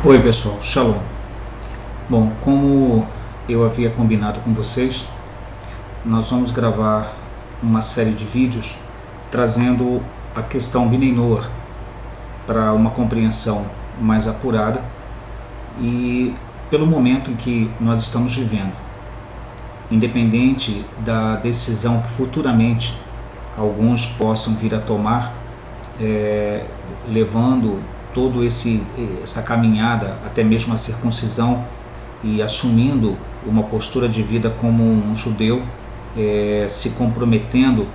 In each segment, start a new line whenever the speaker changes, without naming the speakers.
Oi pessoal, Shalom. Bom, como eu havia combinado com vocês, nós vamos gravar uma série de vídeos trazendo a questão Binei Noach para uma compreensão mais apurada e pelo momento em que nós estamos vivendo. Independente da decisão que futuramente alguns possam vir a tomar, levando toda essa caminhada, até mesmo a circuncisão, e assumindo uma postura de vida como um judeu, se comprometendo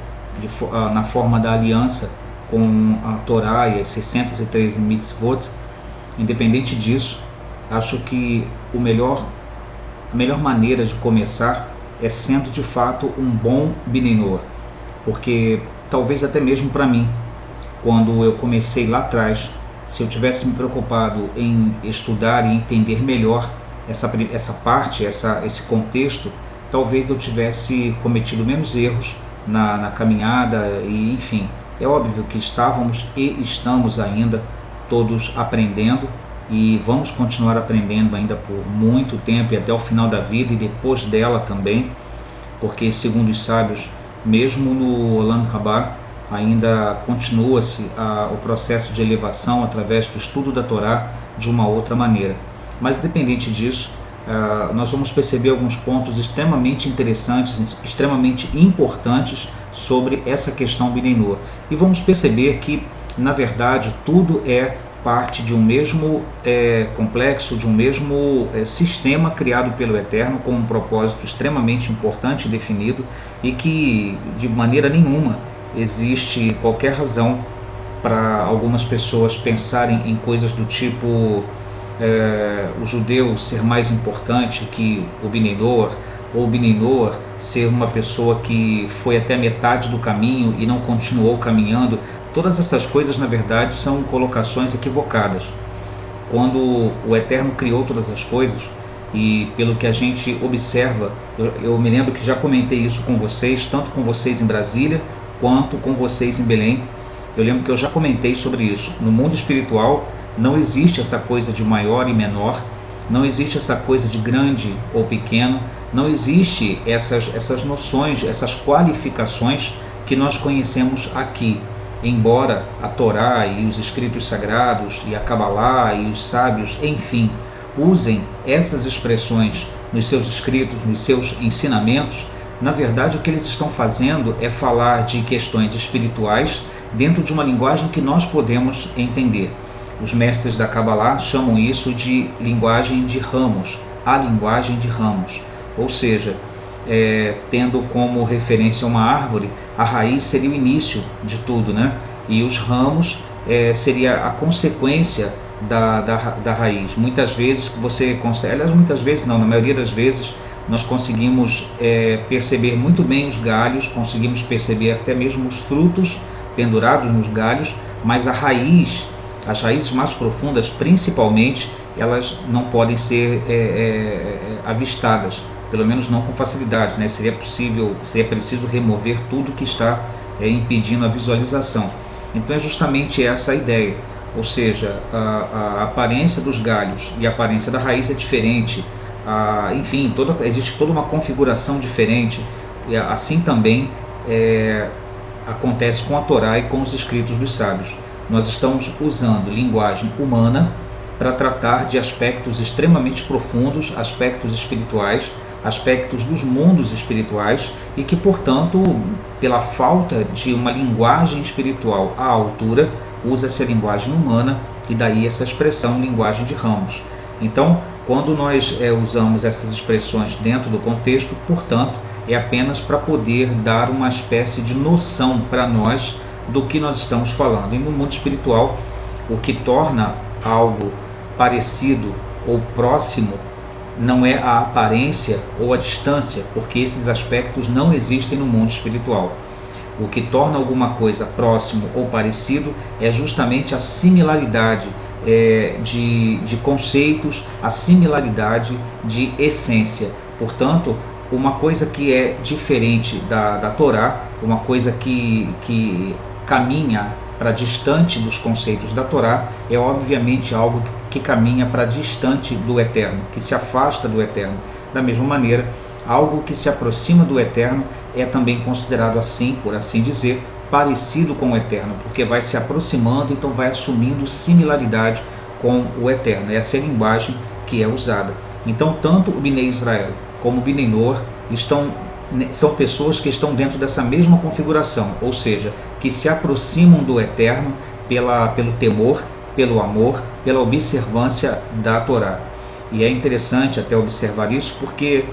na forma da aliança com a Torá e as 613 mitzvot. Independente disso, acho que a melhor maneira de começar é sendo de fato um bom Binei Noach, porque talvez até mesmo para mim, quando eu comecei lá atrás, se eu tivesse me preocupado em estudar e entender melhor essa parte, esse contexto, talvez eu tivesse cometido menos erros na caminhada e, enfim, é óbvio que estávamos e estamos ainda todos aprendendo e vamos continuar aprendendo ainda por muito tempo e até o final da vida e depois dela também, porque segundo os sábios, mesmo no Olam Rabá, ainda continua-se o processo de elevação através do estudo da Torá de uma outra maneira. Mas independente disso, nós vamos perceber alguns pontos extremamente interessantes, extremamente importantes sobre essa questão Binei Noach. E vamos perceber que, na verdade, tudo é parte de um mesmo complexo, de um mesmo sistema criado pelo Eterno com um propósito extremamente importante e definido, e que de maneira nenhuma existe qualquer razão para algumas pessoas pensarem em coisas do tipo o judeu ser mais importante que o Binei Noach, ou o Binei Noach ser uma pessoa que foi até metade do caminho e não continuou caminhando. Todas essas coisas, na verdade, são colocações equivocadas. Quando o Eterno criou todas as coisas, e pelo que a gente observa, eu me lembro que já comentei isso com vocês, tanto com vocês em Brasília, quanto com vocês em Belém. Eu lembro que eu já comentei sobre isso. No mundo espiritual não existe essa coisa de maior e menor, não existe essa coisa de grande ou pequeno, não existe essas noções, essas qualificações que nós conhecemos aqui. Embora a Torá e os escritos sagrados e a Kabbalah e os sábios, enfim, usem essas expressões nos seus escritos, nos seus ensinamentos, na verdade o que eles estão fazendo é falar de questões espirituais dentro de uma linguagem que nós podemos entender. Os mestres da Kabbalah chamam isso de linguagem de ramos, a linguagem de ramos, ou seja, tendo como referência uma árvore, a raiz seria o início de tudo, né? E os ramos seria a consequência da raiz. Muitas vezes você consegue, aliás, muitas vezes não, na maioria das vezes nós conseguimos perceber muito bem os galhos, conseguimos perceber até mesmo os frutos pendurados nos galhos, mas a raiz, as raízes mais profundas principalmente, elas não podem ser avistadas, pelo menos não com facilidade, né? Seria preciso remover tudo que está impedindo a visualização. Então é justamente essa a ideia, ou seja, a aparência dos galhos e a aparência da raiz é diferente. Enfim, existe toda uma configuração diferente, e assim também acontece com a Torá e com os escritos dos sábios. Nós estamos usando linguagem humana para tratar de aspectos extremamente profundos, aspectos espirituais, aspectos dos mundos espirituais, e que, portanto, pela falta de uma linguagem espiritual à altura, usa-se a linguagem humana, e daí essa expressão linguagem de ramos. Então, quando nós usamos essas expressões dentro do contexto, portanto, é apenas para poder dar uma espécie de noção para nós do que nós estamos falando. E no mundo espiritual, o que torna algo parecido ou próximo não é a aparência ou a distância, porque esses aspectos não existem no mundo espiritual. O que torna alguma coisa próximo ou parecido é justamente a similaridade de conceitos, a similaridade de essência. Portanto, uma coisa que é diferente da Torá, uma coisa que caminha para distante dos conceitos da Torá, é obviamente algo que caminha para distante do Eterno, que se afasta do Eterno. Da mesma maneira, algo que se aproxima do Eterno é também considerado assim, por assim dizer, parecido com o Eterno, porque vai se aproximando, então vai assumindo similaridade com o Eterno. Essa é a linguagem que é usada. Então, tanto o Bnei Israel como o Bnei Noach são pessoas que estão dentro dessa mesma configuração, ou seja, que se aproximam do Eterno pelo temor, pelo amor, pela observância da Torá. E é interessante até observar isso, porque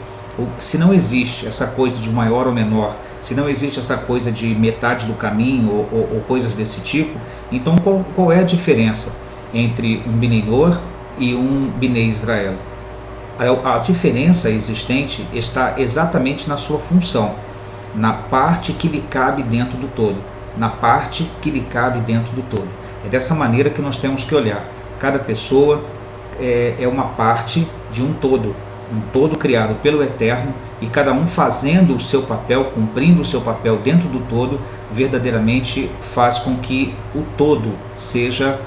se não existe essa coisa de maior ou menor, se não existe essa coisa de metade do caminho ou coisas desse tipo, então qual é a diferença entre um Bnei Noach e um Bnei Israel? A diferença existente está exatamente na sua função, na parte que lhe cabe dentro do todo, na parte que lhe cabe dentro do todo. É dessa maneira que nós temos que olhar. Cada pessoa é uma parte de um todo criado pelo Eterno, e cada um fazendo o seu papel, cumprindo o seu papel dentro do todo, verdadeiramente faz com que o todo seja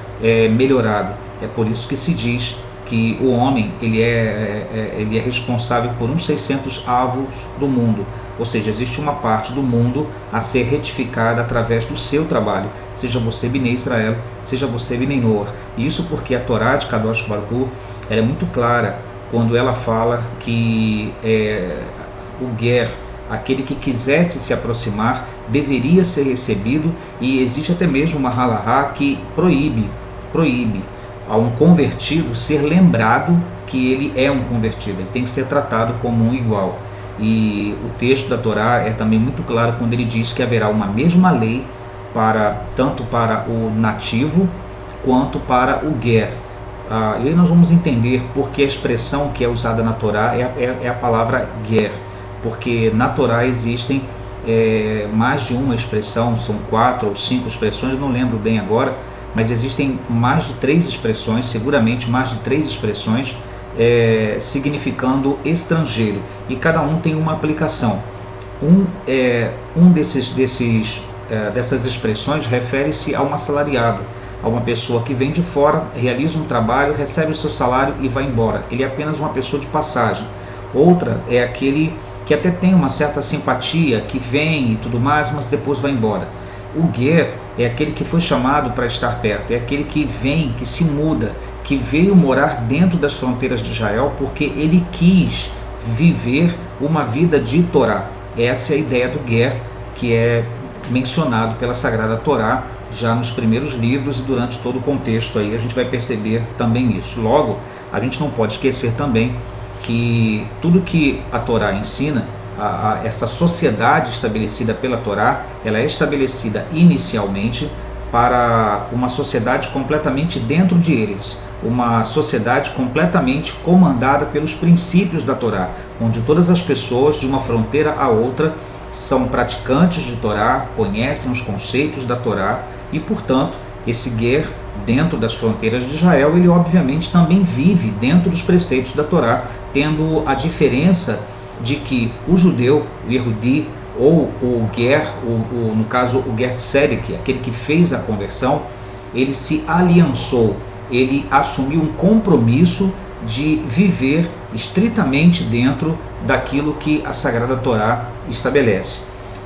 melhorado. É por isso que se diz que o homem ele é responsável por 600 avos do mundo, ou seja, existe uma parte do mundo a ser retificada através do seu trabalho, seja você Bnei Israel, seja você Bnei Noach. E isso porque a Torá de Kadosh Baruch Hu, ela é muito clara quando ela fala que o Ger, aquele que quisesse se aproximar, deveria ser recebido, e existe até mesmo uma halahá que proíbe a um convertido ser lembrado que ele é um convertido, ele tem que ser tratado como um igual. E o texto da Torá é também muito claro quando ele diz que haverá uma mesma lei tanto para o nativo quanto para o Ger. E aí nós vamos entender porque a expressão que é usada na Torá é a palavra Ger, porque na Torá existem mais de uma expressão, são 4 ou 5 expressões, eu não lembro bem agora, mas existem mais de 3 expressões, seguramente mais de 3 expressões significando estrangeiro, e cada um tem uma aplicação. Dessas expressões refere-se a um assalariado, a uma pessoa que vem de fora, realiza um trabalho, recebe o seu salário e vai embora. Ele é apenas uma pessoa de passagem. Outra é aquele que até tem uma certa simpatia, que vem e tudo mais, mas depois vai embora. O Ger é aquele que foi chamado para estar perto, é aquele que vem, que se muda, que veio morar dentro das fronteiras de Israel porque ele quis viver uma vida de Torá. Essa é a ideia do Ger, que é mencionado pela Sagrada Torá já nos primeiros livros, e durante todo o contexto aí a gente vai perceber também isso. Logo, a gente não pode esquecer também que tudo que a Torá ensina, essa sociedade estabelecida pela Torá, ela é estabelecida inicialmente para uma sociedade completamente dentro de eles, uma sociedade completamente comandada pelos princípios da Torá, onde todas as pessoas de uma fronteira a outra são praticantes de Torá, conhecem os conceitos da Torá, e portanto esse Ger dentro das fronteiras de Israel, ele obviamente também vive dentro dos preceitos da Torá, tendo a diferença de que o judeu, o Yehudi, ou o Ger, no caso o Ger Tzedek, aquele que fez a conversão, ele se aliançou, ele assumiu um compromisso de viver estritamente dentro daquilo que a Sagrada Torá estabelece.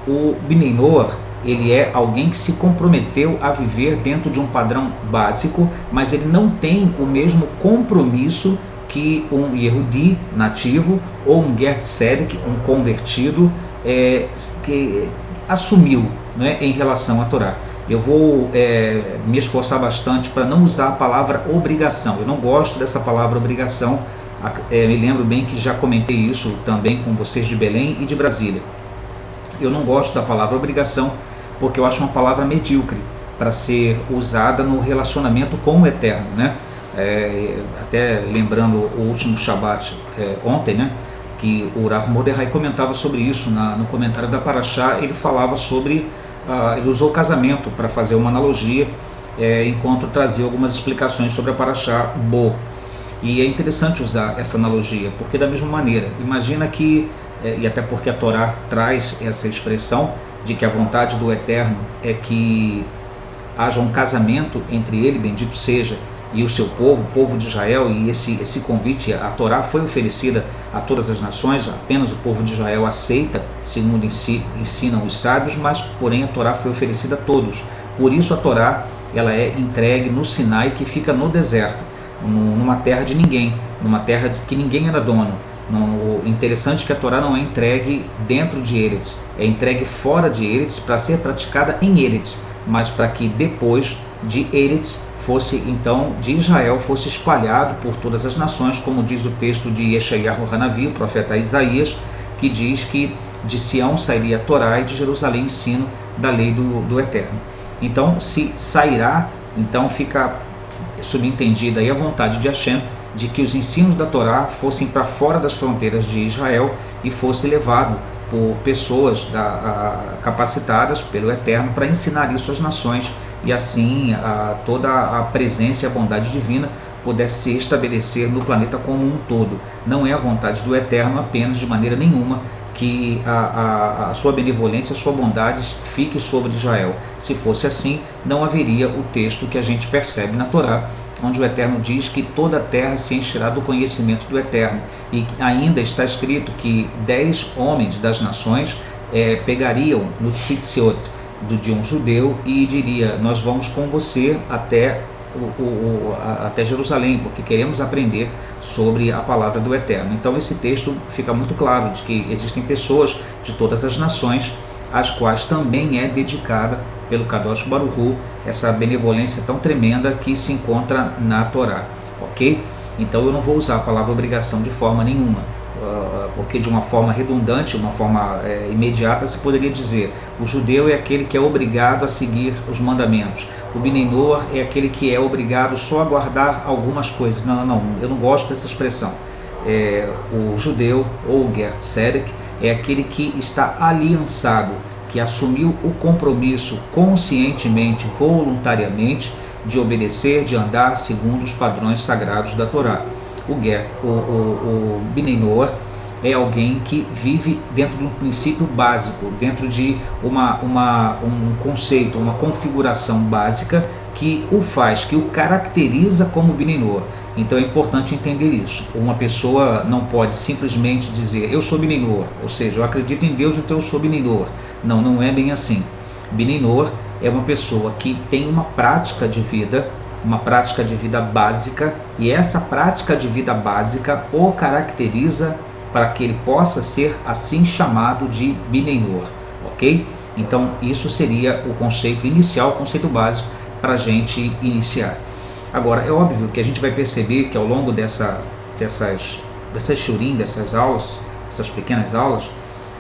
O Bnei Noach, ele é alguém que se comprometeu a viver dentro de um padrão básico, mas ele não tem o mesmo compromisso que um Yehudi nativo ou um Ger Tzedek, um convertido, que assumiu, né, em relação à Torá. Eu vou me esforçar bastante para não usar a palavra obrigação. Eu não gosto dessa palavra obrigação. Me lembro bem que já comentei isso também com vocês de Belém e de Brasília. Eu não gosto da palavra obrigação porque eu acho uma palavra medíocre para ser usada no relacionamento com o Eterno, né? Até lembrando o último Shabat ontem, né, que o Rav Mordechai comentava sobre isso no comentário da Parashá. Ele falava sobre, ele usou o casamento para fazer uma analogia, enquanto trazia algumas explicações sobre a Parashá Bo. E é interessante usar essa analogia, porque da mesma maneira, imagina que, e até porque a Torá traz essa expressão de que a vontade do Eterno é que haja um casamento entre ele, bendito seja, e o seu povo, o povo de Israel, e esse convite, a Torá foi oferecida a todas as nações, apenas o povo de Israel aceita, segundo ensinam os sábios, mas porém a Torá foi oferecida a todos. Por isso a Torá, ela é entregue no Sinai, que fica no deserto, numa terra de ninguém, numa terra que ninguém era dono. O interessante é que a Torá não é entregue dentro de Eretz, é entregue fora de Eretz para ser praticada em Eretz, mas para que depois de Eretz fosse, então, de Israel, fosse espalhado por todas as nações, como diz o texto de Yeshayahu Hanavi, o profeta Isaías, que diz que de Sião sairia a Torá e de Jerusalém o ensino da lei do Eterno. Então, se sairá, então fica subentendida aí a vontade de Hashem de que os ensinos da Torá fossem para fora das fronteiras de Israel e fosse levado por pessoas capacitadas pelo Eterno para ensinar isso às nações, e assim toda a presença e a bondade divina pudesse se estabelecer no planeta como um todo. Não é a vontade do Eterno apenas, de maneira nenhuma, que a sua benevolência, a sua bondade fique sobre Israel. Se fosse assim, não haveria o texto que a gente percebe na Torá, onde o Eterno diz que toda a terra se encherá do conhecimento do Eterno, e ainda está escrito que 10 homens das nações pegariam no tzitziot de um judeu e diria: nós vamos com você até Jerusalém, porque queremos aprender sobre a palavra do Eterno. Então esse texto fica muito claro de que existem pessoas de todas as nações, às quais também é dedicada pelo Kadosh Baruch Hu essa benevolência tão tremenda que se encontra na Torá, ok? Então eu não vou usar a palavra obrigação de forma nenhuma, porque de uma forma redundante, uma forma imediata, se poderia dizer: o judeu é aquele que é obrigado a seguir os mandamentos, o Bnei Noach é aquele que é obrigado só a guardar algumas coisas. Não, eu não gosto dessa expressão. O judeu, ou o Ger Tzedek, é aquele que está aliançado, que assumiu o compromisso conscientemente, voluntariamente, de obedecer, de andar segundo os padrões sagrados da Torá. O Bnei Noach é alguém que vive dentro de um princípio básico, dentro de um conceito, uma configuração básica que o faz, que o caracteriza como Bnei Noach. Então é importante entender isso. Uma pessoa não pode simplesmente dizer: eu sou Bnei Noach, ou seja, eu acredito em Deus, então eu sou Bnei Noach. Não é bem assim. Bnei Noach é uma pessoa que tem uma prática de vida básica, e essa prática de vida básica o caracteriza para que ele possa ser assim chamado de Bnei Noach, ok? Então isso seria o conceito inicial, o conceito básico para a gente iniciar. Agora é óbvio que a gente vai perceber que ao longo dessas shurim, dessas aulas, essas pequenas aulas,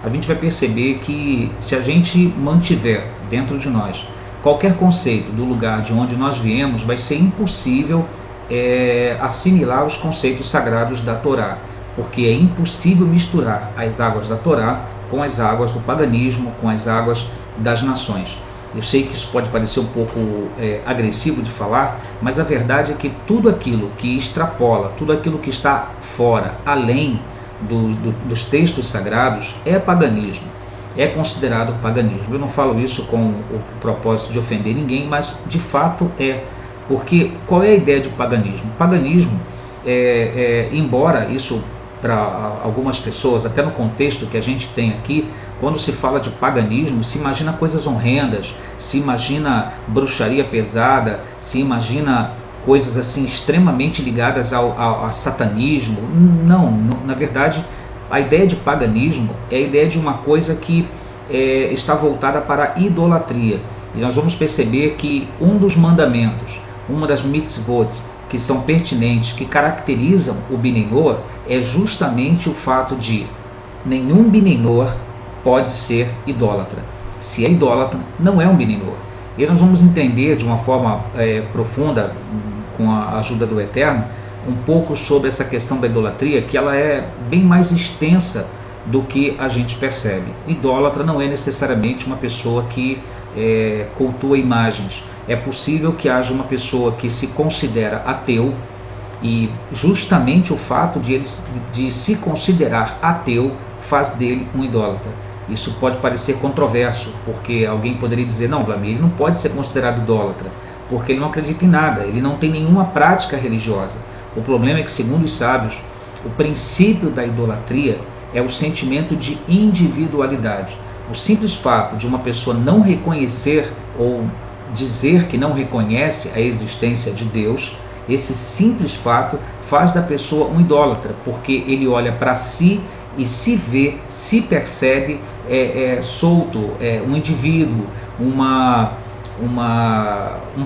a gente vai perceber que se a gente mantiver dentro de nós qualquer conceito do lugar de onde nós viemos, vai ser impossível assimilar os conceitos sagrados da Torá, porque é impossível misturar as águas da Torá com as águas do paganismo, com as águas das nações. Eu sei que isso pode parecer um pouco agressivo de falar, mas a verdade é que tudo aquilo que extrapola, tudo aquilo que está fora, além dos textos sagrados, é paganismo, é considerado paganismo. Eu não falo isso com o propósito de ofender ninguém, mas de fato é. Porque qual é a ideia de paganismo? Paganismo, embora isso para algumas pessoas, até no contexto que a gente tem aqui, quando se fala de paganismo, se imagina coisas horrendas, se imagina bruxaria pesada, se imagina coisas assim extremamente ligadas ao satanismo. Não, na verdade, a ideia de paganismo é a ideia de uma coisa que está voltada para a idolatria. E nós vamos perceber que um dos mandamentos, uma das mitzvot que são pertinentes, que caracterizam o Bnei Noach, é justamente o fato de nenhum Bnei Noach pode ser idólatra. Se é idólatra, não é um Bnei Noach. E nós vamos entender de uma forma profunda, com a ajuda do Eterno, um pouco sobre essa questão da idolatria, que ela é bem mais extensa do que a gente percebe. Idólatra não é necessariamente uma pessoa que cultua imagens. É possível que haja uma pessoa que se considera ateu, e justamente o fato de se considerar ateu faz dele um idólatra. Isso pode parecer controverso, porque alguém poderia dizer: não, Vlamir, ele não pode ser considerado idólatra, porque ele não acredita em nada, ele não tem nenhuma prática religiosa. O problema é que, segundo os sábios, o princípio da idolatria é o sentimento de individualidade. O simples fato de uma pessoa não reconhecer ou dizer que não reconhece a existência de Deus, esse simples fato faz da pessoa um idólatra, porque ele olha para si e se vê, se percebe solto, um indivíduo, um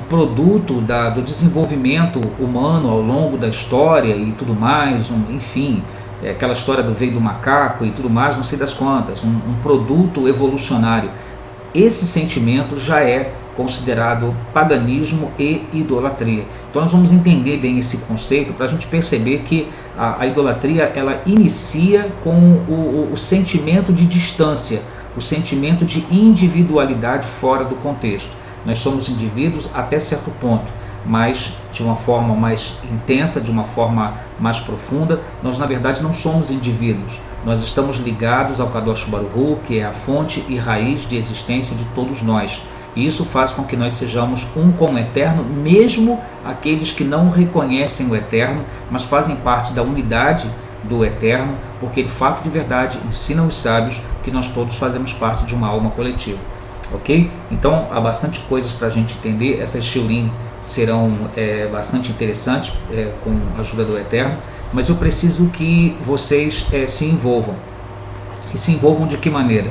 produto do desenvolvimento humano ao longo da história e tudo mais, enfim, aquela história do veio do macaco e tudo mais, não sei das quantas, um produto evolucionário. Esse sentimento já é considerado paganismo e idolatria. Então nós vamos entender bem esse conceito para a gente perceber que a idolatria ela inicia com o sentimento de distância, o sentimento de individualidade fora do contexto. Nós somos indivíduos até certo ponto, mas de uma forma mais intensa, de uma forma mais profunda, nós na verdade não somos indivíduos. Nós estamos ligados ao Kadosh Baruch Hu, que é a fonte e raiz de existência de todos nós. E isso faz com que nós sejamos um com o Eterno, mesmo aqueles que não reconhecem o Eterno, mas fazem parte da unidade do Eterno, porque de fato de verdade ensina os sábios que nós todos fazemos parte de uma alma coletiva. Ok? Então há bastante coisas para a gente entender. Essas shiurim serão bastante interessantes com a ajuda do Eterno, mas eu preciso que vocês se envolvam. E se envolvam de que maneira?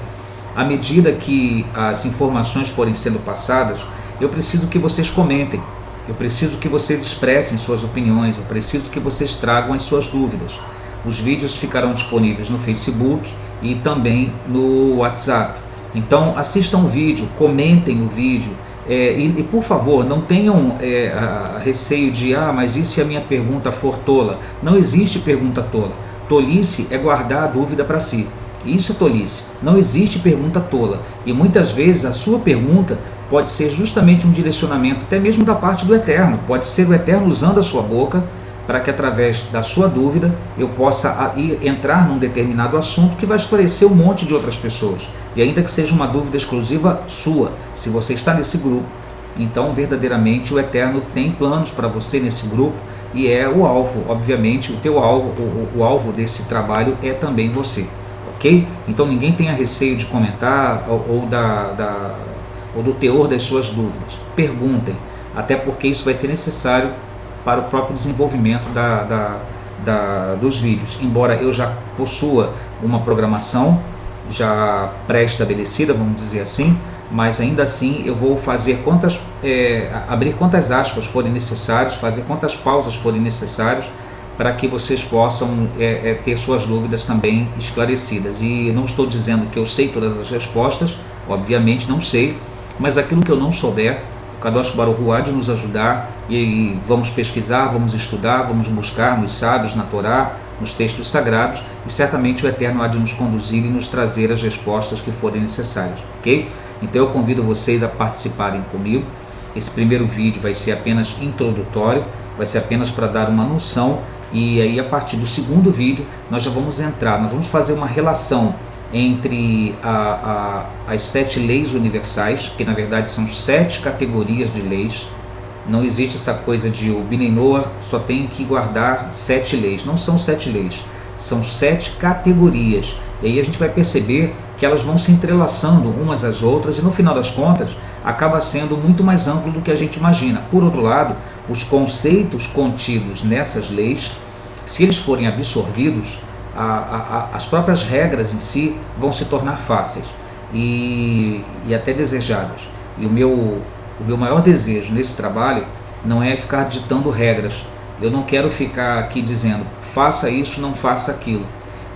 À medida que as informações forem sendo passadas, eu preciso que vocês comentem, eu preciso que vocês expressem suas opiniões, eu preciso que vocês tragam as suas dúvidas. Os vídeos ficarão disponíveis no Facebook e também no WhatsApp. Então assistam o vídeo, comentem o vídeo e por favor não tenham receio de mas e se a minha pergunta for tola? Não existe pergunta tola. Tolice é guardar a dúvida para si. Isso é tolice. Não existe pergunta tola. E muitas vezes a sua pergunta pode ser justamente um direcionamento, até mesmo da parte do Eterno. Pode ser o Eterno usando a sua boca para que através da sua dúvida eu possa entrar num determinado assunto que vai esclarecer um monte de outras pessoas. E ainda que seja uma dúvida exclusiva sua, se você está nesse grupo, então verdadeiramente o Eterno tem planos para você nesse grupo e é o alvo, obviamente, o teu alvo, o alvo desse trabalho é também você. Ok? Então ninguém tenha receio de comentar ou do teor das suas dúvidas. Perguntem, até porque isso vai ser necessário para o próprio desenvolvimento dos vídeos. Embora eu já possua uma programação já pré-estabelecida, vamos dizer assim, mas ainda assim eu vou fazer abrir quantas aspas forem necessárias, fazer quantas pausas forem necessárias para que vocês possam ter suas dúvidas também esclarecidas. E não estou dizendo que eu sei todas as respostas, obviamente não sei, mas aquilo que eu não souber, o Kadosh Baruch Hu há de nos ajudar e vamos pesquisar, vamos estudar, vamos buscar nos sábios, na Torá, nos textos sagrados e certamente o Eterno há de nos conduzir e nos trazer as respostas que forem necessárias, ok? Então eu convido vocês a participarem comigo. Esse primeiro vídeo vai ser apenas introdutório, vai ser apenas para dar uma noção e aí a partir do segundo vídeo nós já vamos entrar, nós vamos fazer uma relação entre as 7 leis universais, que na verdade são 7 categorias de leis. Não existe essa coisa de o Bnei Noach só tem que guardar 7 leis. Não são 7 leis, são 7 categorias. E aí a gente vai perceber que elas vão se entrelaçando umas às outras e no final das contas acaba sendo muito mais amplo do que a gente imagina. Por outro lado, os conceitos contidos nessas leis, se eles forem absorvidos, as próprias regras em si vão se tornar fáceis e até desejadas. E o meu maior desejo nesse trabalho não é ficar ditando regras. Eu não quero ficar aqui dizendo faça isso, não faça aquilo.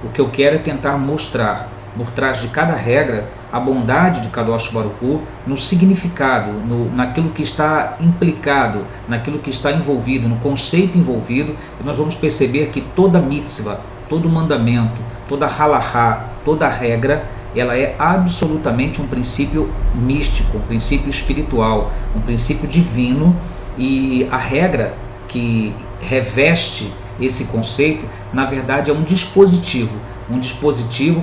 O que eu quero é tentar mostrar por trás de cada regra a bondade de Kadosh Baruch Hu no significado, naquilo que está implicado, naquilo que está envolvido, no conceito envolvido. E nós vamos perceber que toda mitzvah, todo mandamento, toda halahá, toda regra, ela é absolutamente um princípio místico, um princípio espiritual, um princípio divino, e a regra que reveste esse conceito, na verdade é um dispositivo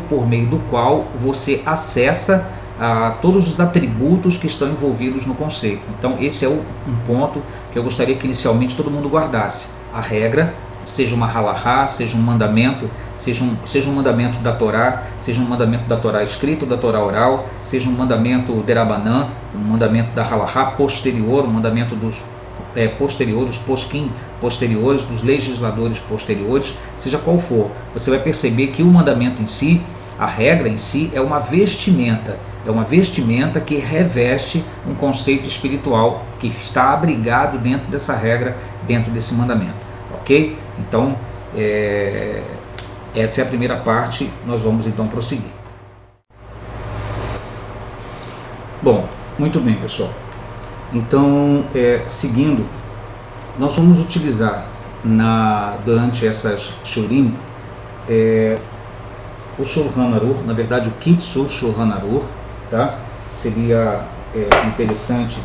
por meio do qual você acessa a todos os atributos que estão envolvidos no conceito. Então esse é um ponto que eu gostaria que inicialmente todo mundo guardasse. A regra, seja uma halahá, seja um mandamento, seja um mandamento da Torá, seja um mandamento da Torá escrito, da Torá oral, seja um mandamento derabanan, um mandamento da halahá posterior, um mandamento dos posteriores, posquim posteriores, dos legisladores posteriores, seja qual for, você vai perceber que o mandamento em si, a regra em si, é uma vestimenta que reveste um conceito espiritual que está abrigado dentro dessa regra, dentro desse mandamento. Ok? Então, essa é a primeira parte, nós vamos então prosseguir. Bom, muito bem, pessoal. Então, seguindo, nós vamos utilizar durante essas Shurim o Shulchan Aruch, na verdade o Kitzur Shulchan Aruch, tá? Seria interessante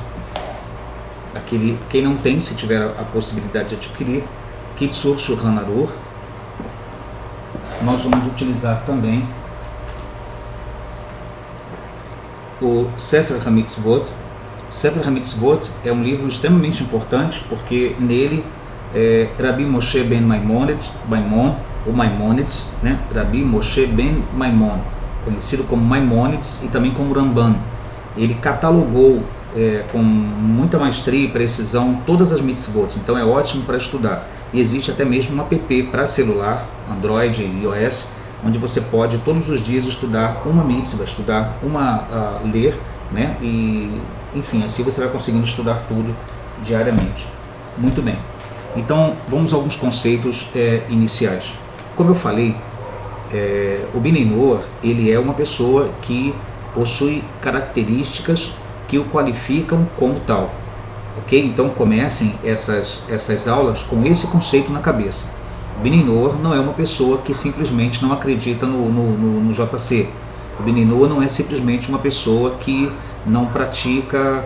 quem não tem, se tiver a possibilidade de adquirir, Kitzur Shulchan Aruch. Nós vamos utilizar também o Sefer HaMitzvot. Sefer HaMitzvot é um livro extremamente importante porque nele Rabbi Moshe ben Maimon, né? Rabbi Moshe ben Maimon, conhecido como Maimônides e também como Ramban, ele catalogou com muita maestria e precisão todas as mitzvot, então é ótimo para estudar. E existe até mesmo um app para celular, Android e iOS, onde você pode todos os dias estudar uma mitzvah, ler, né? E enfim, assim você vai conseguindo estudar tudo diariamente. Muito bem, então vamos a alguns conceitos iniciais. Como eu falei, o Bnei Noach, ele é uma pessoa que possui características que o qualificam como tal. Ok? Então comecem essas aulas com esse conceito na cabeça. O Bnei Noach não é uma pessoa que simplesmente não acredita no JC. O Bnei Noach não é simplesmente uma pessoa que não pratica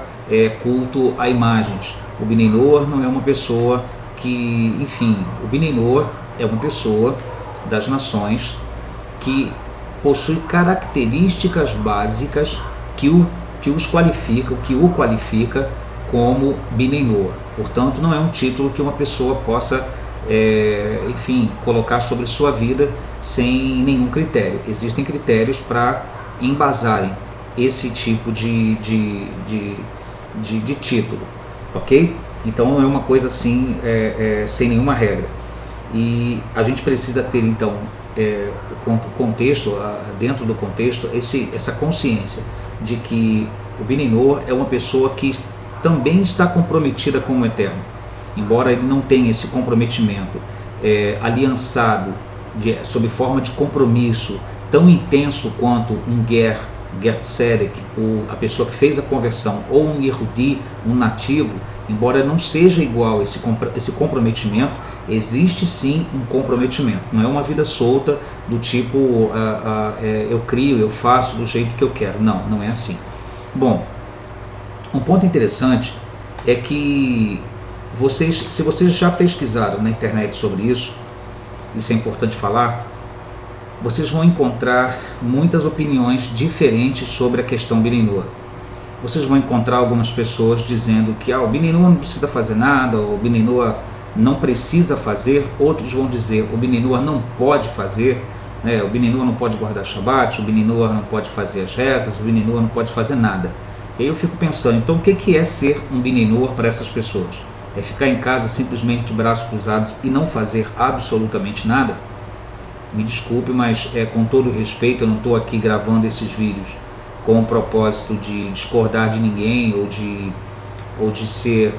culto a imagens. O Bnei Noach não é uma pessoa que, enfim, o Bnei Noach é uma pessoa das nações que possui características básicas que o qualifica como Bnei Noach. Portanto, não é um título que uma pessoa possa, enfim, colocar sobre sua vida sem nenhum critério. Existem critérios para embasarem esse tipo de título, ok? Então não é uma coisa assim, sem nenhuma regra. E a gente precisa ter então o contexto, dentro do contexto, essa consciência de que o Bnei Noach é uma pessoa que também está comprometida com o Eterno, embora ele não tenha esse comprometimento aliançado sob forma de compromisso tão intenso quanto um Ger Tzedek, a pessoa que fez a conversão, ou um Yehudi, um nativo. Embora não seja igual esse comprometimento, existe sim um comprometimento. Não é uma vida solta do tipo eu crio, eu faço do jeito que eu quero. Não, não é assim. Bom, um ponto interessante é que se vocês já pesquisaram na internet sobre isso é importante falar, vocês vão encontrar muitas opiniões diferentes sobre a questão Bnei Noach. Vocês vão encontrar algumas pessoas dizendo que o Bnei Noach não precisa fazer nada, o Bnei Noach não precisa fazer. Outros vão dizer o Bnei Noach não pode fazer, o Bnei Noach não pode guardar Shabbat, o Bnei Noach não pode fazer as rezas, o Bnei Noach não pode fazer nada. E aí eu fico pensando, então o que é ser um Bnei Noach para essas pessoas? É ficar em casa simplesmente de braços cruzados e não fazer absolutamente nada? Me desculpe, mas com todo respeito, eu não estou aqui gravando esses vídeos com o propósito de discordar de ninguém ou de ser,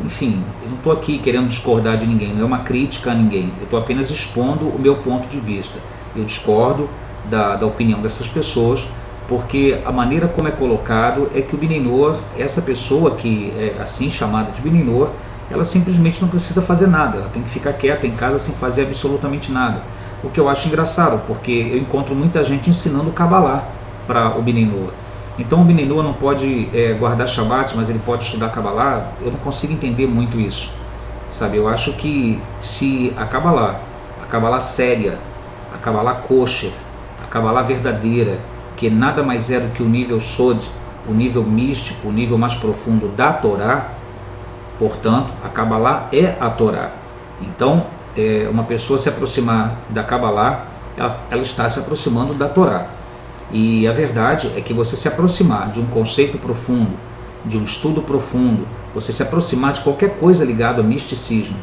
enfim, eu não estou aqui querendo discordar de ninguém, não é uma crítica a ninguém, eu estou apenas expondo o meu ponto de vista. Eu discordo da opinião dessas pessoas, porque a maneira como é colocado é que o Bnei Noach, essa pessoa que é assim chamada de Bnei Noach, ela simplesmente não precisa fazer nada, ela tem que ficar quieta em casa sem fazer absolutamente nada. O que eu acho engraçado, porque eu encontro muita gente ensinando Kabbalah para o Bnei Noach. Então o Bnei Noach não pode guardar Shabbat, mas ele pode estudar Kabbalah. Eu não consigo entender muito isso, sabe? Eu acho que se a Kabbalah séria, a Kabbalah kosher, a Kabbalah verdadeira, que nada mais é do que o nível Sod, o nível místico, o nível mais profundo da Torá. Portanto, a Kabbalah é a Torá. Então, uma pessoa se aproximar da Kabbalah, ela está se aproximando da Torá. E a verdade é que você se aproximar de um conceito profundo, de um estudo profundo, você se aproximar de qualquer coisa ligada ao misticismo,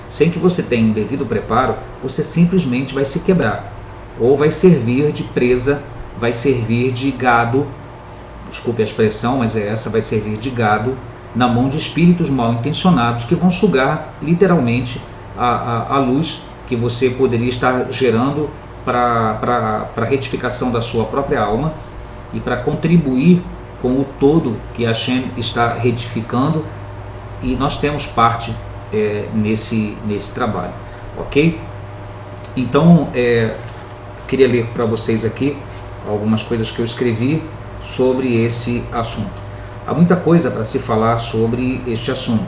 sem que você tenha um devido preparo, você simplesmente vai se quebrar, ou vai servir de presa, vai servir de gado, desculpe a expressão, mas é essa, vai servir de gado na mão de espíritos mal intencionados que vão sugar literalmente a luz que você poderia estar gerando para a retificação da sua própria alma e para contribuir com o todo que a Hashem está retificando, e nós temos parte nesse trabalho, ok? Então, queria ler para vocês aqui algumas coisas que eu escrevi sobre esse assunto. Há muita coisa para se falar sobre este assunto.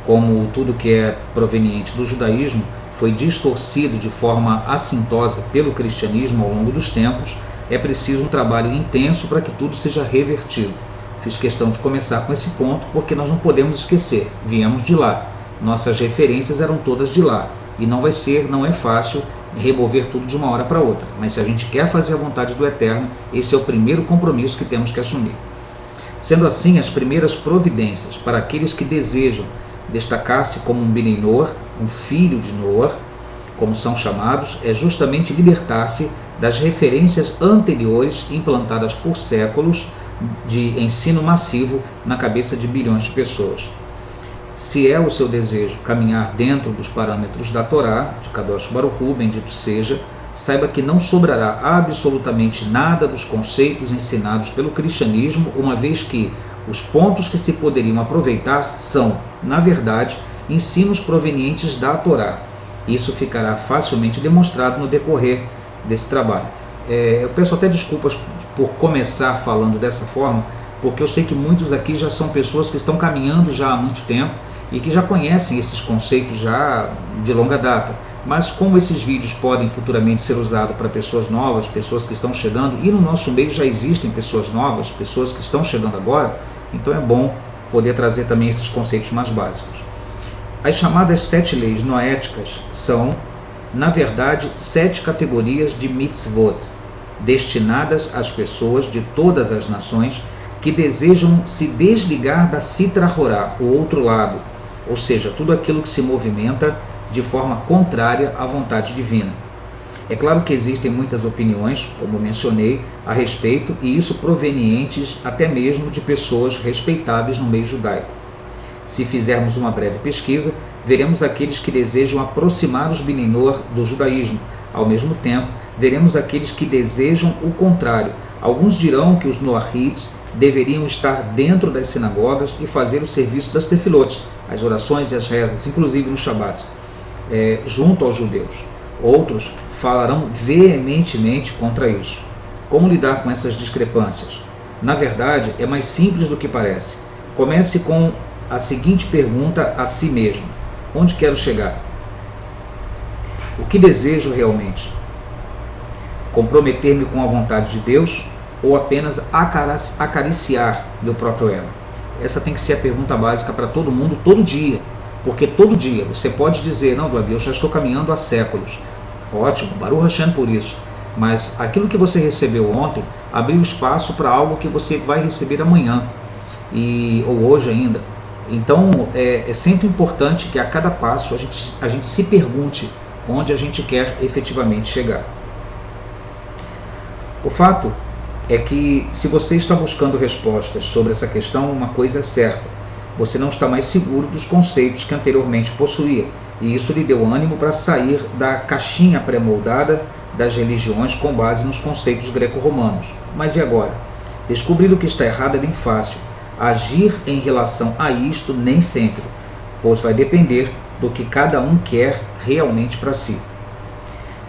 Como tudo que é proveniente do judaísmo foi distorcido de forma assintosa pelo cristianismo ao longo dos tempos, é preciso um trabalho intenso para que tudo seja revertido. Fiz questão de começar com esse ponto porque nós não podemos esquecer, viemos de lá, nossas referências eram todas de lá, e não é fácil remover tudo de uma hora para outra, mas se a gente quer fazer a vontade do Eterno, esse é o primeiro compromisso que temos que assumir. Sendo assim, as primeiras providências para aqueles que desejam destacar-se como um Bnei Noar, um filho de Noar, como são chamados, é justamente libertar-se das referências anteriores implantadas por séculos de ensino massivo na cabeça de bilhões de pessoas. Se é o seu desejo caminhar dentro dos parâmetros da Torá, de Kadosh Baruch Hu, bendito seja, saiba que não sobrará absolutamente nada dos conceitos ensinados pelo cristianismo, uma vez que os pontos que se poderiam aproveitar são, na verdade, ensinos provenientes da Torá. Isso ficará facilmente demonstrado no decorrer desse trabalho. Eu peço até desculpas por começar falando dessa forma, porque eu sei que muitos aqui já são pessoas que estão caminhando já há muito tempo e que já conhecem esses conceitos já de longa data. Mas como esses vídeos podem futuramente ser usados para pessoas novas, pessoas que estão chegando, e no nosso meio já existem pessoas novas, pessoas que estão chegando agora, então é bom poder trazer também esses conceitos mais básicos. As chamadas 7 leis noéticas são, na verdade, 7 categorias de mitzvot, destinadas às pessoas de todas as nações que desejam se desligar da Sitra Horá, o outro lado, ou seja, tudo aquilo que se movimenta de forma contrária à vontade divina. É claro que existem muitas opiniões, como mencionei, a respeito, e isso provenientes até mesmo de pessoas respeitáveis no meio judaico. Se fizermos uma breve pesquisa, veremos aqueles que desejam aproximar os Bnei Noar do judaísmo. Ao mesmo tempo, veremos aqueles que desejam o contrário. Alguns dirão que os Noahides deveriam estar dentro das sinagogas e fazer o serviço das tefilotes, as orações e as rezas, inclusive no Shabat, junto aos judeus. Outros falarão veementemente contra isso. Como lidar com essas discrepâncias? Na verdade, é mais simples do que parece. Comece com a seguinte pergunta a si mesmo: onde quero chegar? O que desejo realmente? Comprometer-me com a vontade de Deus ou apenas acariciar meu próprio ego? Essa tem que ser a pergunta básica para todo mundo, todo dia. Porque todo dia você pode dizer: não, Vlad, eu já estou caminhando há séculos. Ótimo, Baruch Hashem por isso. Mas aquilo que você recebeu ontem abriu espaço para algo que você vai receber amanhã, ou hoje ainda. Então é sempre importante que a cada passo a gente se pergunte onde a gente quer efetivamente chegar. O fato é que, se você está buscando respostas sobre essa questão, uma coisa é certa: você não está mais seguro dos conceitos que anteriormente possuía, e isso lhe deu ânimo para sair da caixinha pré-moldada das religiões com base nos conceitos greco-romanos. Mas e agora? Descobrir o que está errado é bem fácil. Agir em relação a isto nem sempre, pois vai depender do que cada um quer realmente para si.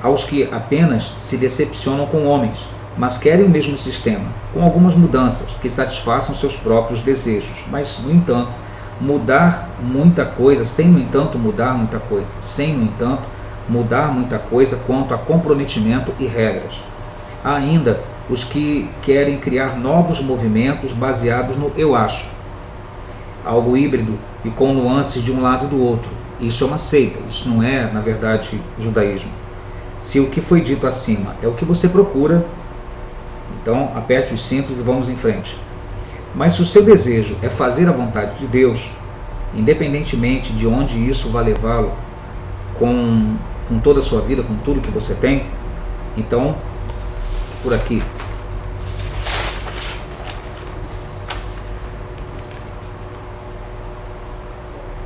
Aos que apenas se decepcionam com homens, mas querem o mesmo sistema, com algumas mudanças que satisfaçam seus próprios desejos, mas, no entanto, mudar muita coisa quanto a comprometimento e regras. Há ainda os que querem criar novos movimentos baseados no eu acho, algo híbrido e com nuances de um lado e do outro. Isso é uma seita, isso não é, na verdade, judaísmo. Se o que foi dito acima é o que você procura, então aperte os cintos e vamos em frente. Mas se o seu desejo é fazer a vontade de Deus, independentemente de onde isso vai levá-lo, com toda a sua vida, com tudo que você tem, então, por aqui.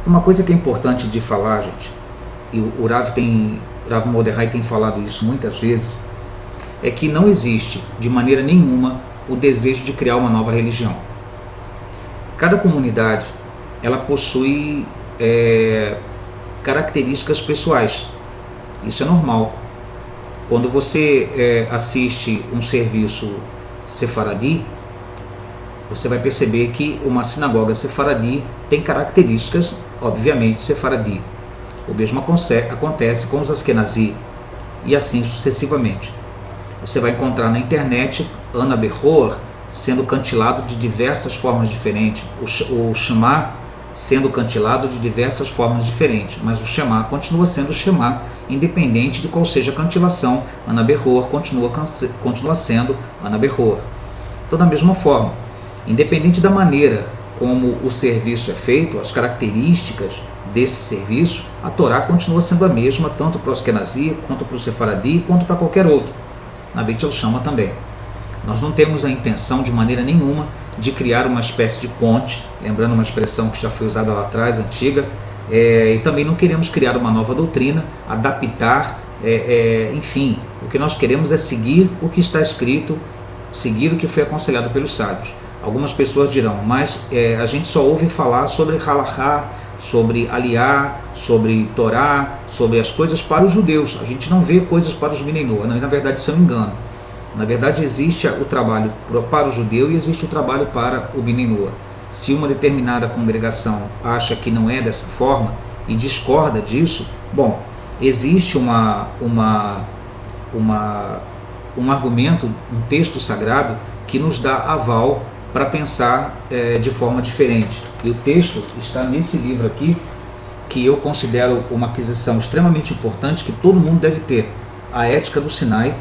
Uma coisa que é importante de falar, gente, e o Rav Mordechai tem falado isso muitas vezes, é que não existe, de maneira nenhuma, o desejo de criar uma nova religião. Cada comunidade, ela possui características pessoais. Isso é normal. Quando você assiste um serviço sefaradi, você vai perceber que uma sinagoga sefaradi tem características, obviamente, sefaradi. O mesmo acontece com os Askenazi e assim sucessivamente. Você vai encontrar na internet Ana Berroa sendo cantilado de diversas formas diferentes, o Shema sendo cantilado de diversas formas diferentes, mas o Shema continua sendo Shema, independente de qual seja a cantilação. Ana Berroa continua sendo Ana Berroa. Então, da mesma forma, independente da maneira como o serviço é feito, as características desse serviço, a Torá continua sendo a mesma, tanto para o Askenazi, quanto para o Sefaradi, quanto para qualquer outro. Na Beit El-Shama também. Nós não temos a intenção, de maneira nenhuma, de criar uma espécie de ponte, lembrando uma expressão que já foi usada lá atrás, antiga, e também não queremos criar uma nova doutrina, adaptar, enfim, o que nós queremos é seguir o que está escrito, seguir o que foi aconselhado pelos sábios. Algumas pessoas dirão, mas a gente só ouve falar sobre halachá, sobre aliá, sobre Torá, sobre as coisas para os judeus. A gente não vê coisas para os Bnei Noach. Na verdade, isso é um engano. Na verdade, existe o trabalho para o judeu e existe o trabalho para o Bnei Noach. Se uma determinada congregação acha que não é dessa forma e discorda disso, bom, existe um argumento, um texto sagrado que nos dá aval para pensar de forma diferente. E o texto está nesse livro aqui, que eu considero uma aquisição extremamente importante, que todo mundo deve ter, a Ética do Sinai,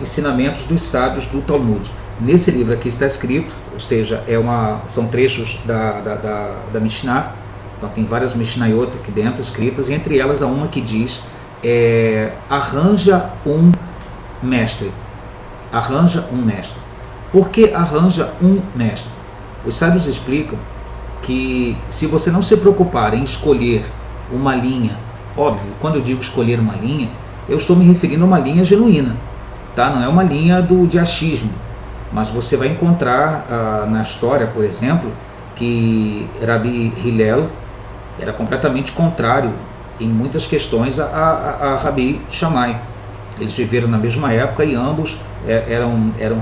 Ensinamentos dos Sábios do Talmud. Nesse livro aqui está escrito, ou seja, são trechos da Mishnah, então tem várias Mishnayot aqui dentro escritas, e entre elas há uma que diz, arranja um mestre. Arranja um mestre. Por que arranja um mestre? Os sábios explicam que se você não se preocupar em escolher uma linha, óbvio, quando eu digo escolher uma linha, eu estou me referindo a uma linha genuína, tá? Não é uma linha de achismo, mas você vai encontrar na história, por exemplo, que Rabi Hillel era completamente contrário em muitas questões a Rabi Shammai. Eles viveram na mesma época e ambos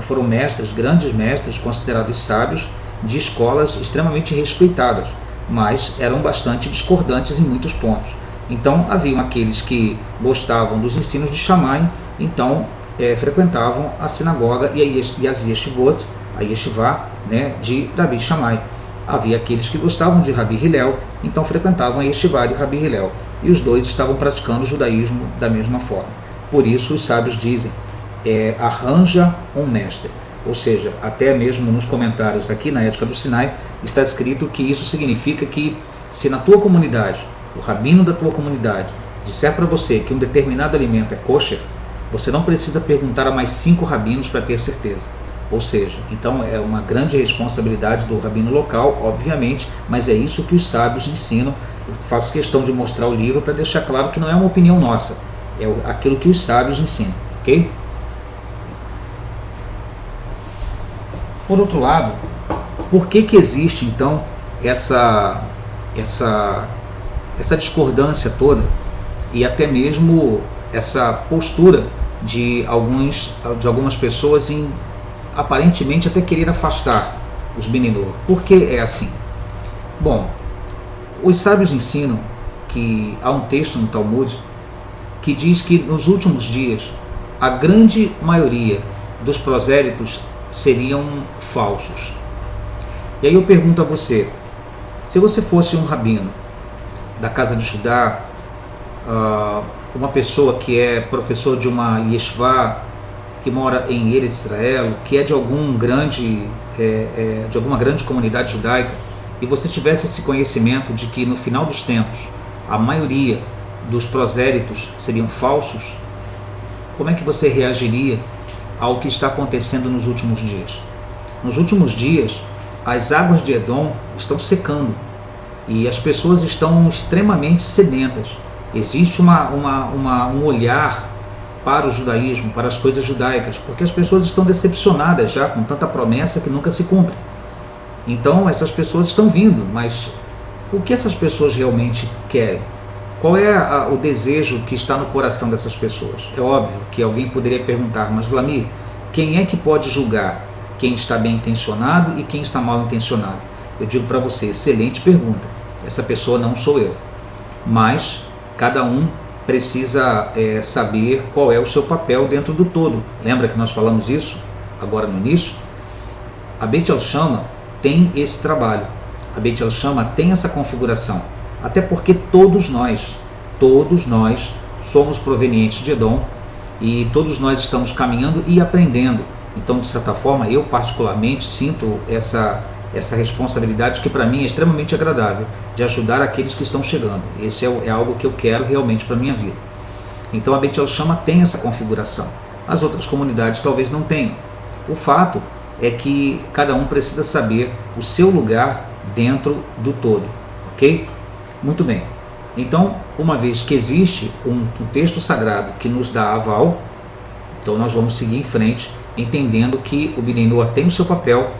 foram mestres, grandes mestres, considerados sábios, de escolas extremamente respeitadas, mas eram bastante discordantes em muitos pontos. Então haviam aqueles que gostavam dos ensinos de Shammai, então frequentavam a sinagoga e as yeshivot, a yeshivá, né, de Rabi Shammai. Havia aqueles que gostavam de Rabi Hillel, então frequentavam a yeshivá de Rabi Hillel, e os dois estavam praticando o judaísmo da mesma forma. Por isso os sábios dizem, arranja um mestre. Ou seja, até mesmo nos comentários aqui na Ética do Sinai, está escrito que isso significa que se na tua comunidade, o rabino da tua comunidade, disser para você que um determinado alimento é kosher, você não precisa perguntar a mais 5 rabinos para ter certeza. Ou seja, então é uma grande responsabilidade do rabino local, obviamente, mas é isso que os sábios ensinam. Eu faço questão de mostrar o livro para deixar claro que não é uma opinião nossa, é aquilo que os sábios ensinam, ok? Por outro lado, por que existe então essa discordância toda e até mesmo essa postura de algumas pessoas em aparentemente até querer afastar os Bnei Noach? Por que é assim? Bom, os sábios ensinam que há um texto no Talmud que diz que nos últimos dias a grande maioria dos prosélitos seriam falsos. E aí eu pergunto a você, se você fosse um rabino da casa de Judá, uma pessoa que é professor de uma yeshivá, que mora em Eretz Israel, que é de alguma grande comunidade judaica, e você tivesse esse conhecimento de que no final dos tempos a maioria dos prosélitos seriam falsos, como é que você reagiria ao que está acontecendo nos últimos dias? Nos últimos dias, as águas de Edom estão secando e as pessoas estão extremamente sedentas. Existe um olhar para o judaísmo, para as coisas judaicas, porque as pessoas estão decepcionadas já com tanta promessa que nunca se cumpre. Então essas pessoas estão vindo, mas o que essas pessoas realmente querem? Qual é o desejo que está no coração dessas pessoas? É óbvio que alguém poderia perguntar, mas Vlamir, quem é que pode julgar quem está bem intencionado e quem está mal intencionado? Eu digo para você, excelente pergunta. Essa pessoa não sou eu. Mas cada um precisa saber qual é o seu papel dentro do todo. Lembra que nós falamos isso agora no início? A Beit El-Shama tem esse trabalho. A Beit El-Shama tem essa configuração. Até porque todos nós somos provenientes de Edom e todos nós estamos caminhando e aprendendo. Então, de certa forma, eu particularmente sinto essa responsabilidade que para mim é extremamente agradável, de ajudar aqueles que estão chegando. Esse é algo que eu quero realmente para a minha vida. Então a Beit El-Shama tem essa configuração. As outras comunidades talvez não tenham. O fato é que cada um precisa saber o seu lugar dentro do todo, ok? Muito bem. Então, uma vez que existe um texto sagrado que nos dá aval, então nós vamos seguir em frente, entendendo que o Bnei Noach tem o seu papel,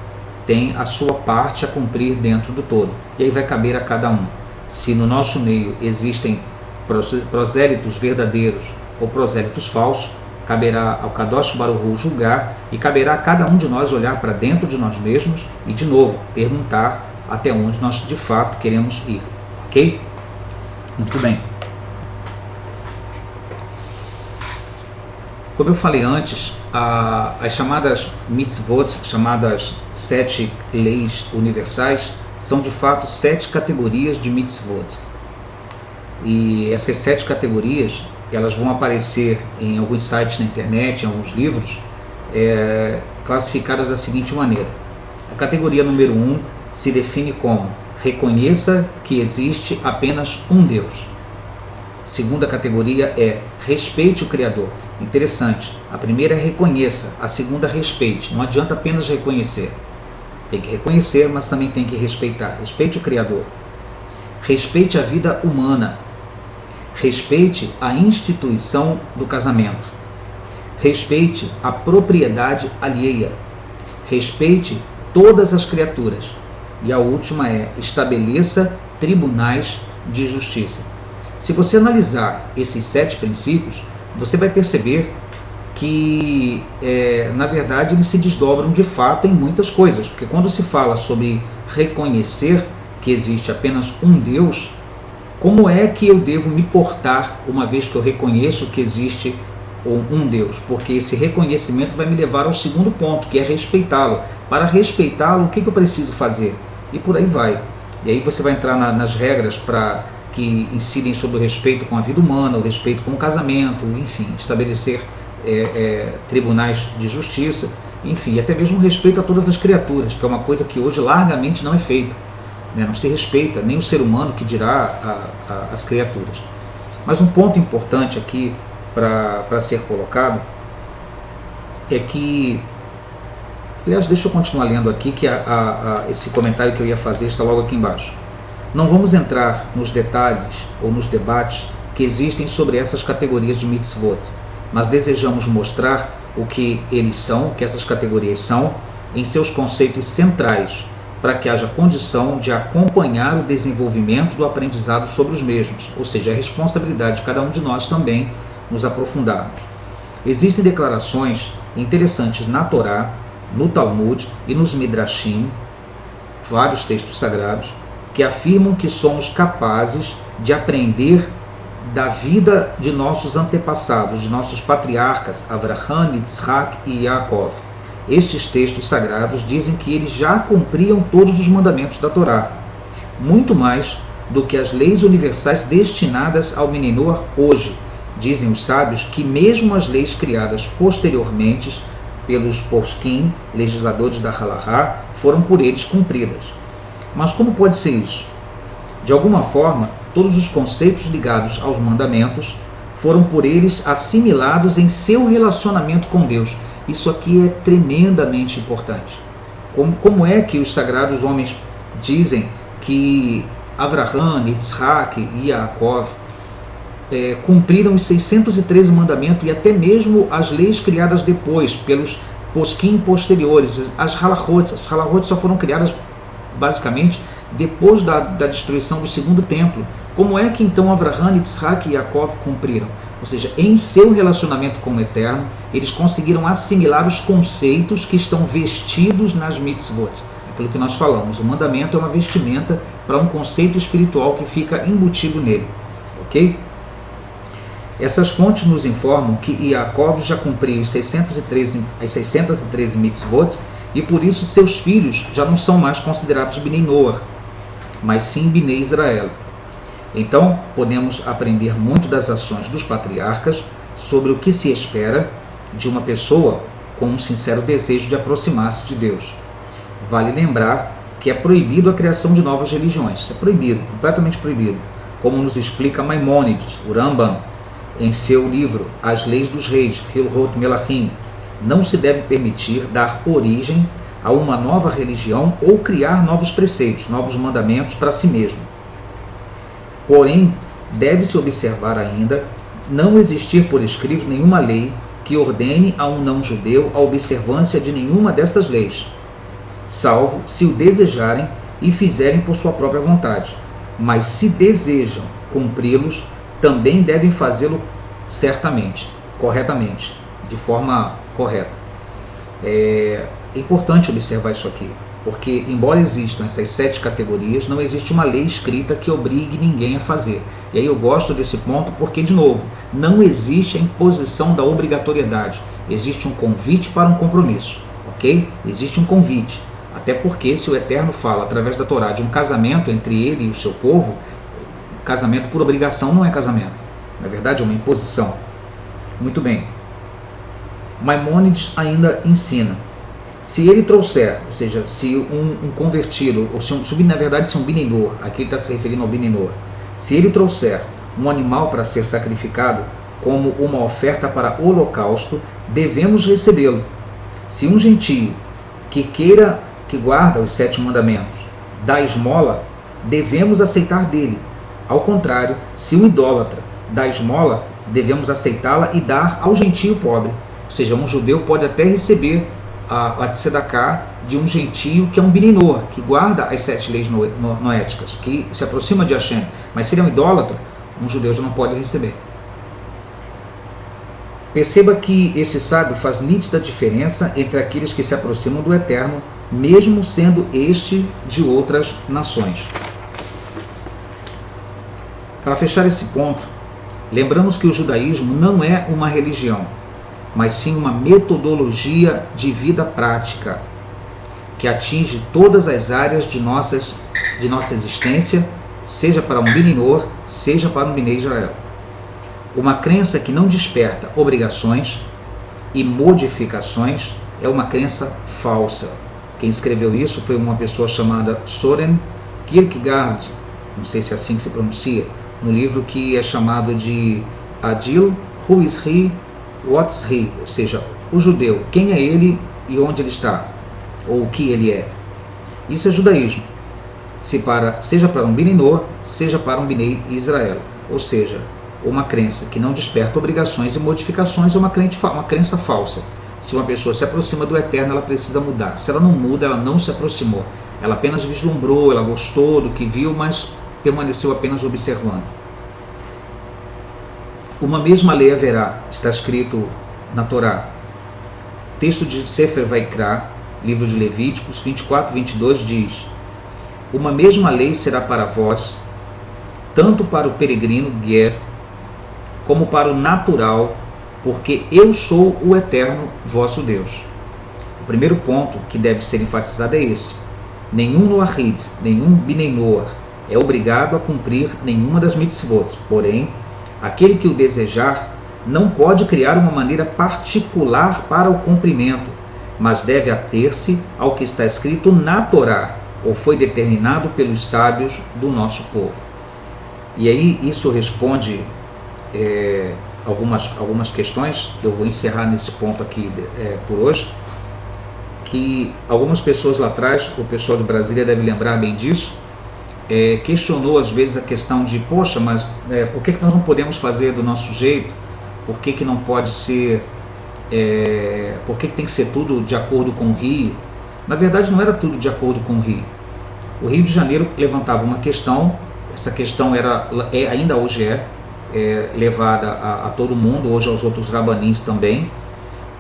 tem a sua parte a cumprir dentro do todo. E aí vai caber a cada um. Se no nosso meio existem prosélitos verdadeiros ou prosélitos falsos, caberá ao Kadosh Baruch Hu julgar e caberá a cada um de nós olhar para dentro de nós mesmos e, de novo, perguntar até onde nós de fato queremos ir. Ok? Muito bem. Como eu falei antes, as chamadas mitzvot, chamadas 7 leis universais, são de fato 7 categorias de mitzvot. E essas 7 categorias, elas vão aparecer em alguns sites na internet, em alguns livros, classificadas da seguinte maneira. A categoria número 1 se define como: reconheça que existe apenas um Deus. Segunda categoria é: respeite o Criador. Interessante, a primeira é reconheça, a segunda respeite. Não adianta apenas reconhecer. Tem que reconhecer, mas também tem que respeitar. Respeite o Criador. Respeite a vida humana. Respeite a instituição do casamento. Respeite a propriedade alheia. Respeite todas as criaturas. E a última é: estabeleça tribunais de justiça. Se você analisar esses 7 princípios, você vai perceber que, na verdade, eles se desdobram de fato em muitas coisas. Porque quando se fala sobre reconhecer que existe apenas um Deus, como é que eu devo me portar uma vez que eu reconheço que existe um Deus? Porque esse reconhecimento vai me levar ao segundo ponto, que é respeitá-lo. Para respeitá-lo, o que eu preciso fazer? E por aí vai. E aí você vai entrar nas regras que incidem sobre o respeito com a vida humana, o respeito com o casamento, enfim, estabelecer tribunais de justiça, enfim, e até mesmo o respeito a todas as criaturas, que é uma coisa que hoje largamente não é feita. Não se respeita nem o ser humano, que dirá as criaturas. Mas um ponto importante aqui para ser colocado é que, aliás, deixa eu continuar lendo aqui, que esse comentário que eu ia fazer está logo aqui embaixo. Não vamos entrar nos detalhes ou nos debates que existem sobre essas categorias de mitzvot, mas desejamos mostrar o que eles são, o que essas categorias são, em seus conceitos centrais, para que haja condição de acompanhar o desenvolvimento do aprendizado sobre os mesmos, ou seja, a responsabilidade de cada um de nós também nos aprofundarmos. Existem declarações interessantes na Torá, no Talmud e nos Midrashim, vários textos sagrados, que afirmam que somos capazes de aprender da vida de nossos antepassados, de nossos patriarcas, Abraham, Yitzhak e Yaakov. Estes textos sagrados dizem que eles já cumpriam todos os mandamentos da Torá, muito mais do que as leis universais destinadas ao Menor hoje. Dizem os sábios que mesmo as leis criadas posteriormente pelos poskim, legisladores da Halahá, foram por eles cumpridas. Mas como pode ser isso? De alguma forma, todos os conceitos ligados aos mandamentos foram por eles assimilados em seu relacionamento com Deus. Isso aqui é tremendamente importante. Como é que os sagrados homens dizem que Abraham, Yitzhak e Yaakov cumpriram os 613 mandamentos e até mesmo as leis criadas depois, pelos poskim posteriores, as halachot só foram criadas basicamente depois da destruição do segundo templo. Como é que então Abraham, Yitzhak e Yaakov cumpriram? Ou seja, em seu relacionamento com o Eterno, eles conseguiram assimilar os conceitos que estão vestidos nas mitzvot. Aquilo que nós falamos, o mandamento é uma vestimenta para um conceito espiritual que fica embutido nele. Ok? Essas fontes nos informam que Yaakov já cumpriu as 613 mitzvot e por isso seus filhos já não são mais considerados Bnei Noach, mas sim Bnei Israel. Então, podemos aprender muito das ações dos patriarcas sobre o que se espera de uma pessoa com um sincero desejo de aproximar-se de Deus. Vale lembrar que é proibido a criação de novas religiões. Isso é proibido, completamente proibido. Como nos explica Maimônides, o Rambam, em seu livro As Leis dos Reis, Hilhot Melachim. Não se deve permitir dar origem a uma nova religião ou criar novos preceitos, novos mandamentos para si mesmo. Porém, deve-se observar ainda não existir por escrito nenhuma lei que ordene a um não-judeu a observância de nenhuma dessas leis, salvo se o desejarem e fizerem por sua própria vontade. Mas se desejam cumpri-los, também devem fazê-lo certamente, corretamente, de forma correta. É importante observar isso aqui, porque embora existam essas 7 categorias, não existe uma lei escrita que obrigue ninguém a fazer. E aí eu gosto desse ponto porque, de novo, não existe a imposição da obrigatoriedade, existe um convite para um compromisso, ok? Existe um convite, até porque se o Eterno fala através da Torá de um casamento entre ele e o seu povo, casamento por obrigação não é casamento, na verdade é uma imposição. Muito bem, Maimônides ainda ensina, se ele trouxer, ou seja, se um convertido, ou se na verdade se um Bnei Noach, aqui ele está se referindo ao Bnei Noach, se ele trouxer um animal para ser sacrificado como uma oferta para holocausto, devemos recebê-lo. Se um gentio que guarda os 7 mandamentos, dá esmola, devemos aceitar dele. Ao contrário, se um idólatra dá esmola, devemos aceitá-la e dar ao gentio pobre. Ou seja, um judeu pode até receber a tzedakah de um gentio que é um Bnei Noach, que guarda as 7 leis noéticas, que se aproxima de Hashem. Mas se ele é um idólatra, um judeu já não pode receber. Perceba que esse sábio faz nítida diferença entre aqueles que se aproximam do Eterno, mesmo sendo este de outras nações. Para fechar esse ponto, lembramos que o judaísmo não é uma religião, mas sim uma metodologia de vida prática, que atinge todas as áreas de nossa existência, seja para um Bnei Noach, seja para um Bnei Israel. Uma crença que não desperta obrigações e modificações é uma crença falsa. Quem escreveu isso foi uma pessoa chamada Soren Kierkegaard, não sei se é assim que se pronuncia, no livro que é chamado de Adil, Who is He, What's He, ou seja, o judeu, quem é ele e onde ele está, ou o que ele é. Isso é judaísmo, seja para um Bnei Noach, seja para um Bnei Israel, ou seja, uma crença que não desperta obrigações e modificações é uma crença falsa. Se uma pessoa se aproxima do Eterno, ela precisa mudar. Se ela não muda, ela não se aproximou. Ela apenas vislumbrou, ela gostou do que viu, mas permaneceu apenas observando. Uma mesma lei haverá, está escrito na Torá. Texto de Sefer Vaikra, livro de Levíticos 24, 22 diz: uma mesma lei será para vós, tanto para o peregrino Ger, como para o natural, porque eu sou o eterno vosso Deus. O primeiro ponto que deve ser enfatizado é esse: nenhum Noahide, nenhum Binei Noach é obrigado a cumprir nenhuma das mitzvot, porém, aquele que o desejar não pode criar uma maneira particular para o cumprimento, mas deve ater-se ao que está escrito na Torá, ou foi determinado pelos sábios do nosso povo. E aí isso responde algumas questões. Eu vou encerrar nesse ponto aqui por hoje, que algumas pessoas lá atrás, o pessoal de Brasília deve lembrar bem disso, questionou às vezes a questão de, poxa, mas por que nós não podemos fazer do nosso jeito? Por que não pode ser, por que tem que ser tudo de acordo com o Rio? Na verdade não era tudo de acordo com o Rio. O Rio de Janeiro levantava uma questão, essa questão ainda hoje levada a todo mundo, hoje aos outros rabanins também.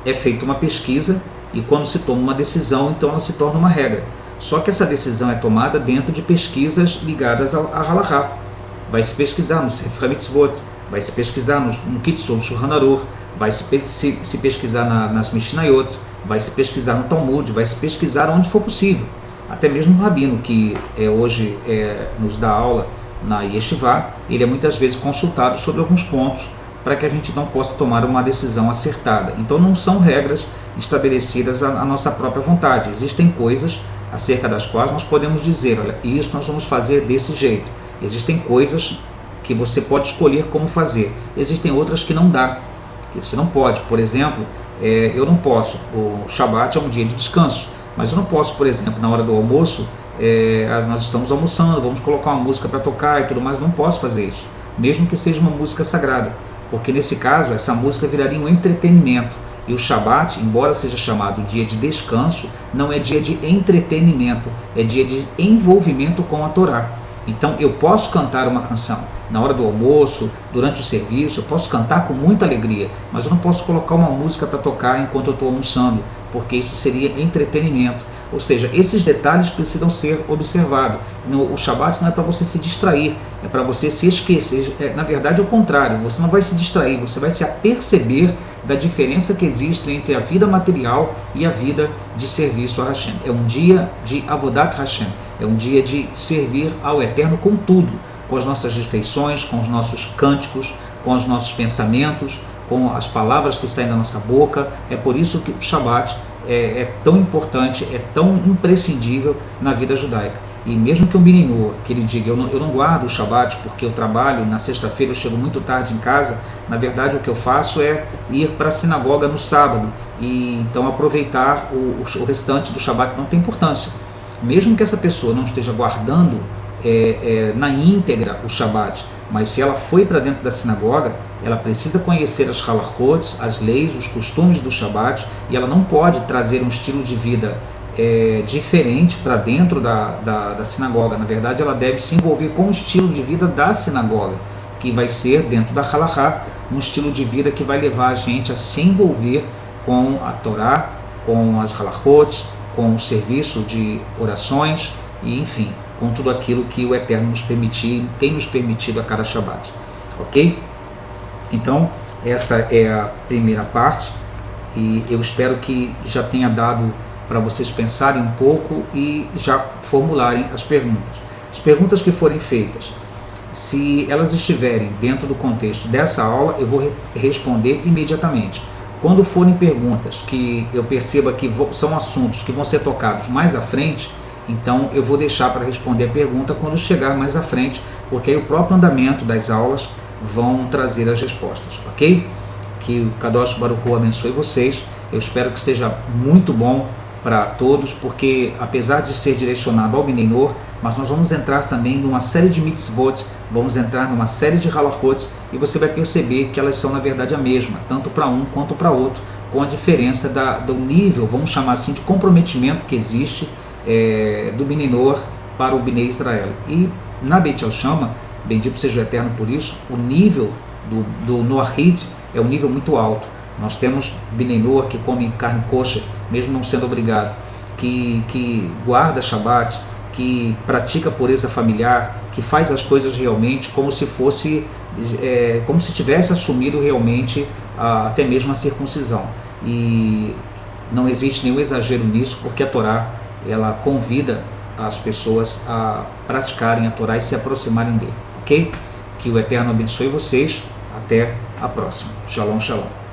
É feita uma pesquisa e quando se toma uma decisão, então ela se torna uma regra. Só que essa decisão é tomada dentro de pesquisas ligadas a Halachá. Vai se pesquisar no Sefer HaMitzvot, vai se pesquisar no Kitzur Shulchan Aruch, vai se pesquisar nas Mishnayot, vai se pesquisar no Talmud, vai se pesquisar onde for possível. Até mesmo o rabino que hoje nos dá aula na Yeshivá, ele é muitas vezes consultado sobre alguns pontos para que a gente não possa tomar uma decisão acertada. Então não são regras estabelecidas à nossa própria vontade. Existem coisas acerca das quais nós podemos dizer, olha, isso nós vamos fazer desse jeito. Existem coisas que você pode escolher como fazer. Existem outras que não dá, que você não pode. Por exemplo, eu não posso, o Shabat é um dia de descanso, mas eu não posso, por exemplo, na hora do almoço, nós estamos almoçando, vamos colocar uma música para tocar e tudo mais, não posso fazer isso, mesmo que seja uma música sagrada, porque nesse caso essa música viraria um entretenimento. E o Shabat, embora seja chamado dia de descanso, não é dia de entretenimento, é dia de envolvimento com a Torá. Então eu posso cantar uma canção na hora do almoço, durante o serviço, eu posso cantar com muita alegria, mas eu não posso colocar uma música para tocar enquanto eu estou almoçando, porque isso seria entretenimento. Ou seja, esses detalhes precisam ser observados. O Shabat não é para você se distrair, é para você se esquecer. Na verdade é o contrário, você não vai se distrair, você vai se aperceber da diferença que existe entre a vida material e a vida de serviço a Hashem. É um dia de Avodat Hashem, é um dia de servir ao Eterno com tudo, com as nossas refeições, com os nossos cânticos, com os nossos pensamentos, com as palavras que saem da nossa boca. É por isso que o Shabat é tão importante, é tão imprescindível na vida judaica. E mesmo que um Binei Noach, que ele diga, eu não guardo o Shabat porque eu trabalho, na sexta-feira eu chego muito tarde em casa, na verdade o que eu faço é ir para a sinagoga no sábado, e então aproveitar o restante do Shabat não tem importância. Mesmo que essa pessoa não esteja guardando na íntegra o Shabat, mas se ela foi para dentro da sinagoga, ela precisa conhecer as halachot, as leis, os costumes do Shabat, e ela não pode trazer um estilo de vida diferente para dentro da sinagoga. Na verdade, ela deve se envolver com o estilo de vida da sinagoga, que vai ser, dentro da halachá, um estilo de vida que vai levar a gente a se envolver com a Torá, com as halachot, com o serviço de orações e, enfim, com tudo aquilo que o Eterno nos tem nos permitido a cada Shabat. Ok? Então, essa é a primeira parte, e eu espero que já tenha dado para vocês pensarem um pouco e já formularem as perguntas. As perguntas que forem feitas, se elas estiverem dentro do contexto dessa aula, eu vou responder imediatamente. Quando forem perguntas que eu perceba que são assuntos que vão ser tocados mais à frente, então eu vou deixar para responder a pergunta quando chegar mais à frente, porque aí o próprio andamento das aulas vão trazer as respostas, ok? Que o Kadosh Baruch Hu abençoe vocês. Eu espero que seja muito bom para todos, porque apesar de ser direcionado ao Binei Noach, mas nós vamos entrar também numa série de mitzvot, vamos entrar numa série de halachot, e você vai perceber que elas são na verdade a mesma, tanto para um quanto para outro, com a diferença do nível, vamos chamar assim, de comprometimento que existe do Binei Noach para o Binei Israel. E na Beit Shama, bendito seja o Eterno por isso, o nível do Noachide é um nível muito alto. Nós temos Binei Noach que come carne kosher, mesmo não sendo obrigado, que guarda Shabat, que pratica pureza familiar, que faz as coisas realmente como se fosse, como se tivesse assumido realmente até mesmo a circuncisão. E não existe nenhum exagero nisso, porque a Torá, ela convida as pessoas a praticarem a Torá e se aproximarem dele, ok? Que o Eterno abençoe vocês. Até a próxima. Shalom, shalom.